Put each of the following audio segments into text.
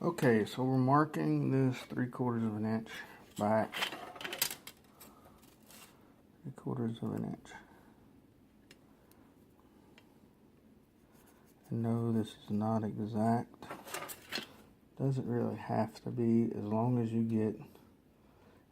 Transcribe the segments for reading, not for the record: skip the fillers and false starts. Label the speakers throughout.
Speaker 1: Okay, so we're marking this 3/4 of an inch back. 3/4 of an inch. And no, this is not exact. Doesn't really have to be, as long as you get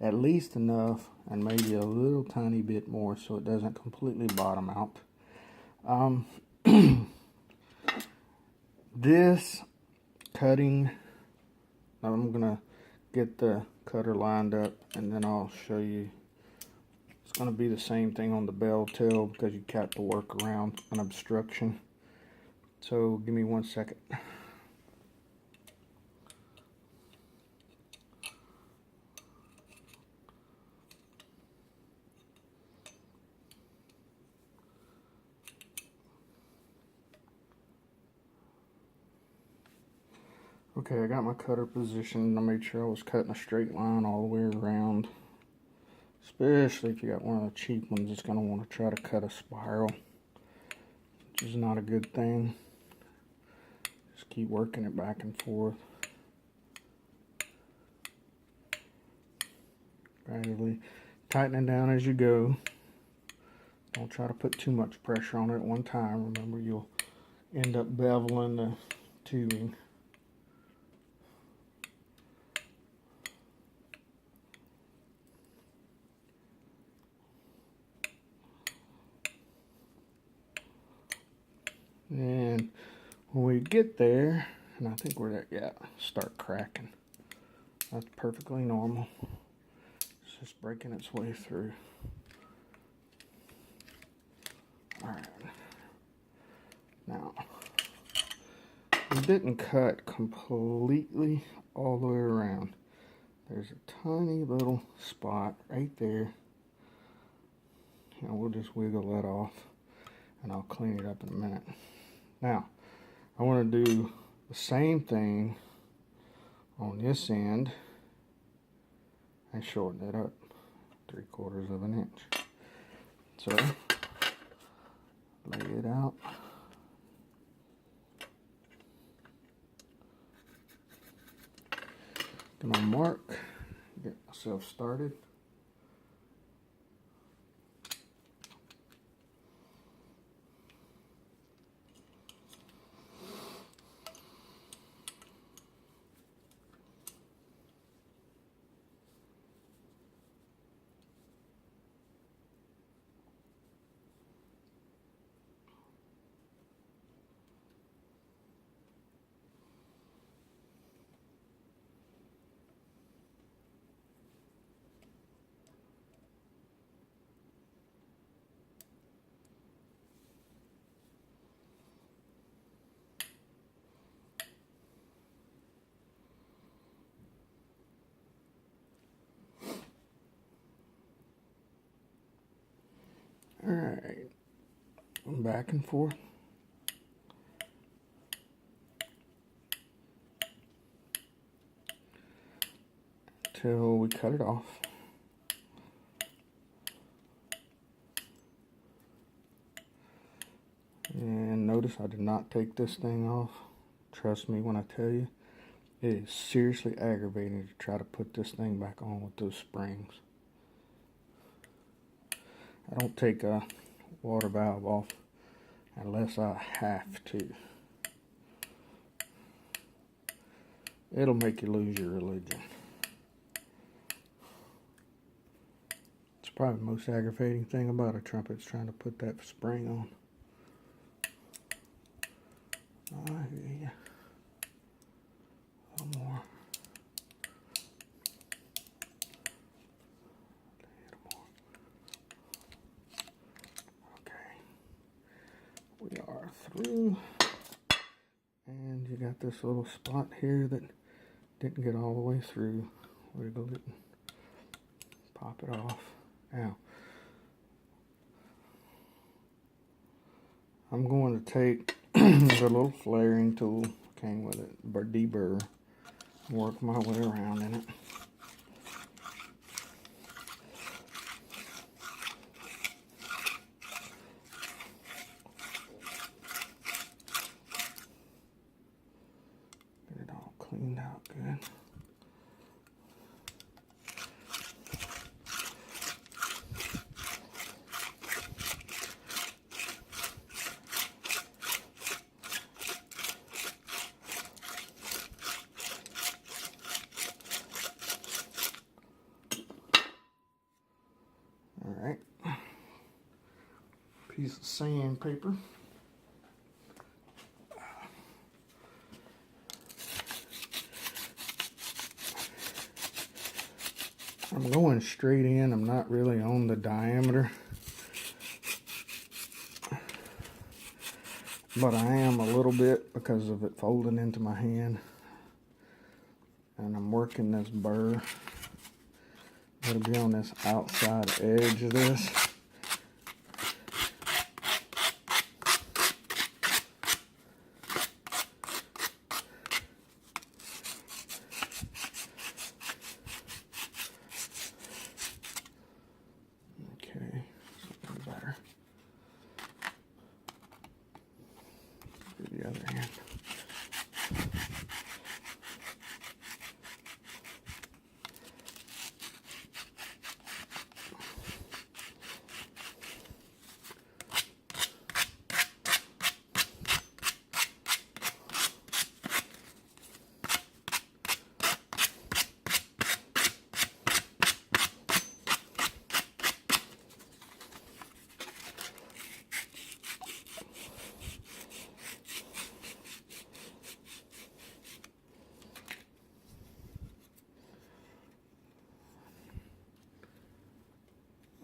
Speaker 1: at least enough and maybe a little tiny bit more so it doesn't completely bottom out. This cutting, I'm gonna get the cutter lined up and then I'll show you. It's gonna be the same thing on the bell tail because you got to work around an obstruction. So give me 1 second. Okay, I got my cutter positioned. I made sure I was cutting a straight line all the way around. Especially if you got one of the cheap ones, it's going to want to try to cut a spiral, which is not a good thing. Just keep working it back and forth. Gradually tightening down as you go. Don't try to put too much pressure on it at one time. Remember, you'll end up beveling the tubing. And when we get there, and I think we're at, yeah, start cracking. That's perfectly normal. It's just breaking its way through. Alright. Now, we didn't cut completely all the way around. There's a tiny little spot right there. And we'll just wiggle that off and I'll clean it up in a minute. Now, I want to do the same thing on this end and shorten it up 3/4 of an inch. So, lay it out. Get my mark, get myself started. Alright, back and forth. Till we cut it off. And notice I did not take this thing off. Trust me when I tell you, it is seriously aggravating to try to put this thing back on with those springs. I don't take a water valve off unless I have to. It'll make you lose your religion. It's probably the most aggravating thing about a trumpet is trying to put that spring on. I hear you. A little more. We are through, and you got this little spot here that didn't get all the way through. Wiggle it and pop it off. Now, I'm going to take the little flaring tool, came with it, deburr, work my way around in it. Get it all cleaned out good. All right, piece of sandpaper. I'm going straight in. I'm not really on the diameter, but I am a little bit because of it folding into my hand. And I'm working this burr. It'll be on this outside edge of this. Okay, something better. Do the other hand.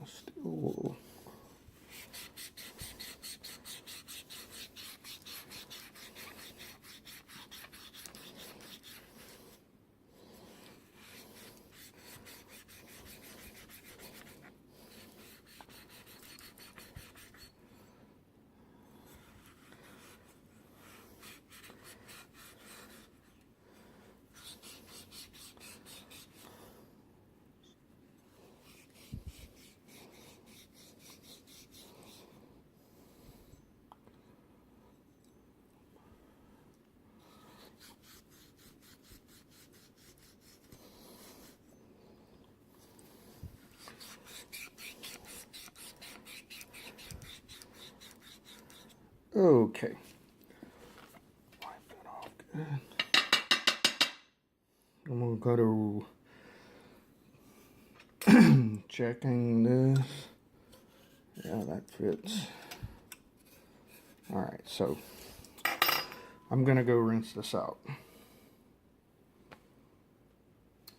Speaker 1: Still. Okay. Wipe that off good. I'm gonna go to checking this. Yeah, that fits. All right, so I'm gonna go rinse this out.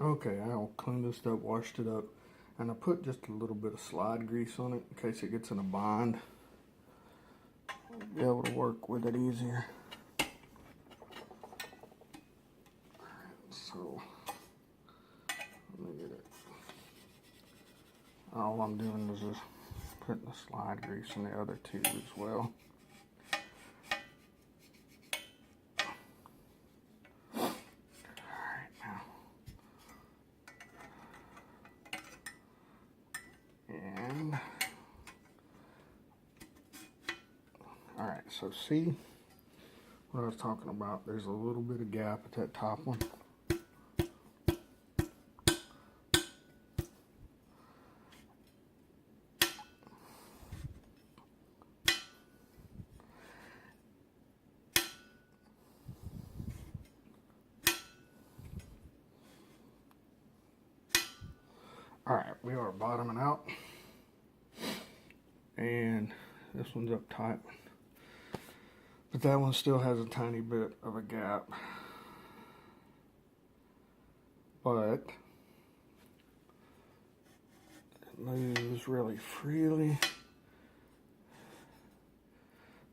Speaker 1: Okay, I'll clean this up, washed it up, and I put just a little bit of slide grease on it in case it gets in a bind. I'll be able to work with it easier. Alright, so let me get it. All I'm doing is just putting the slide grease in the other two as well. Alright, so see what I was talking about? There's a little bit of gap at that top one. Alright, we are bottoming out. And this one's up tight. But that one still has a tiny bit of a gap. But it moves really freely.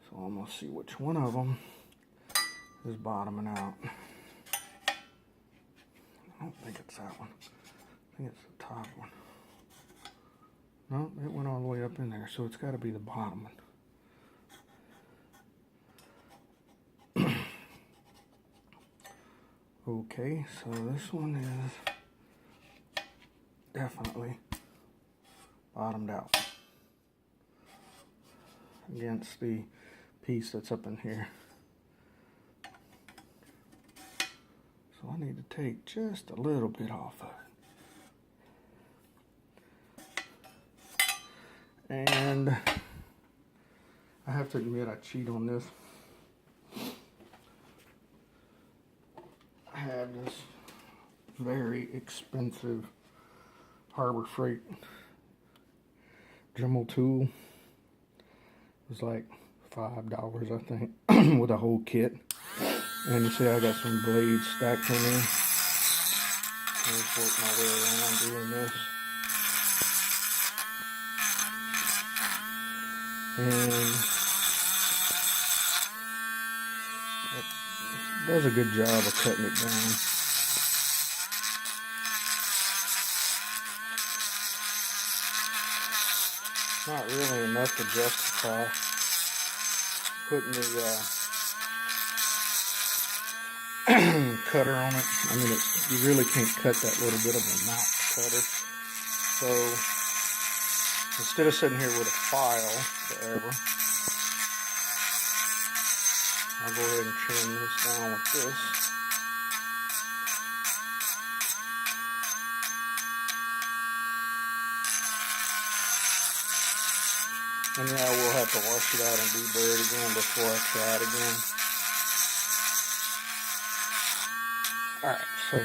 Speaker 1: So I'm going to see which one of them is bottoming out. I don't think it's that one. I think it's the top one. No, it went all the way up in there, so it's got to be the bottom one. Okay, so this one is definitely bottomed out against the piece that's up in here. So I need to take just a little bit off of it. And I have to admit I cheat on this. I have this very expensive Harbor Freight Dremel tool. It was like $5, I think, with a whole kit. And you see I got some blades stacked in there. I'm just working my way around doing this. And it does a good job of cutting it down. Not really enough to justify putting the cutter on it. I mean, you really can't cut that little bit of a notch cutter. So instead of sitting here with a file forever, I'll go ahead and trim this down with this. And yeah, we'll have to wash it out and deburr it again before I try it again. Alright, so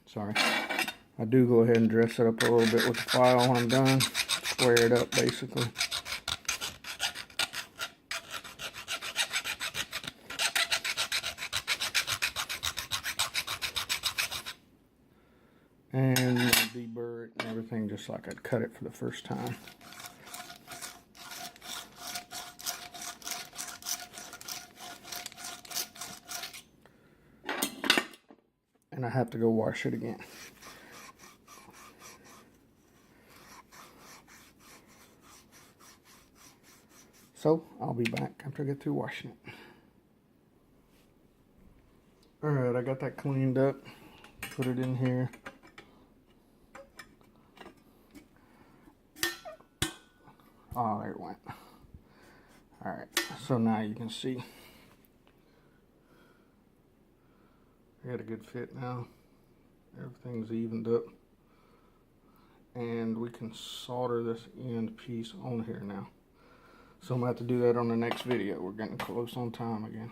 Speaker 1: sorry. I do go ahead and dress it up a little bit with the file when I'm done. Square it up basically. And deburr it and everything just like I'd cut it for the first time. And I have to go wash it again. So I'll be back after I get through washing it. Alright, I got that cleaned up. Put it in here. Oh, there it went. Alright, so now you can see I got a good fit now. Everything's evened up. And we can solder this end piece on here now. So I'm going to have to do that on the next video. We're getting close on time again.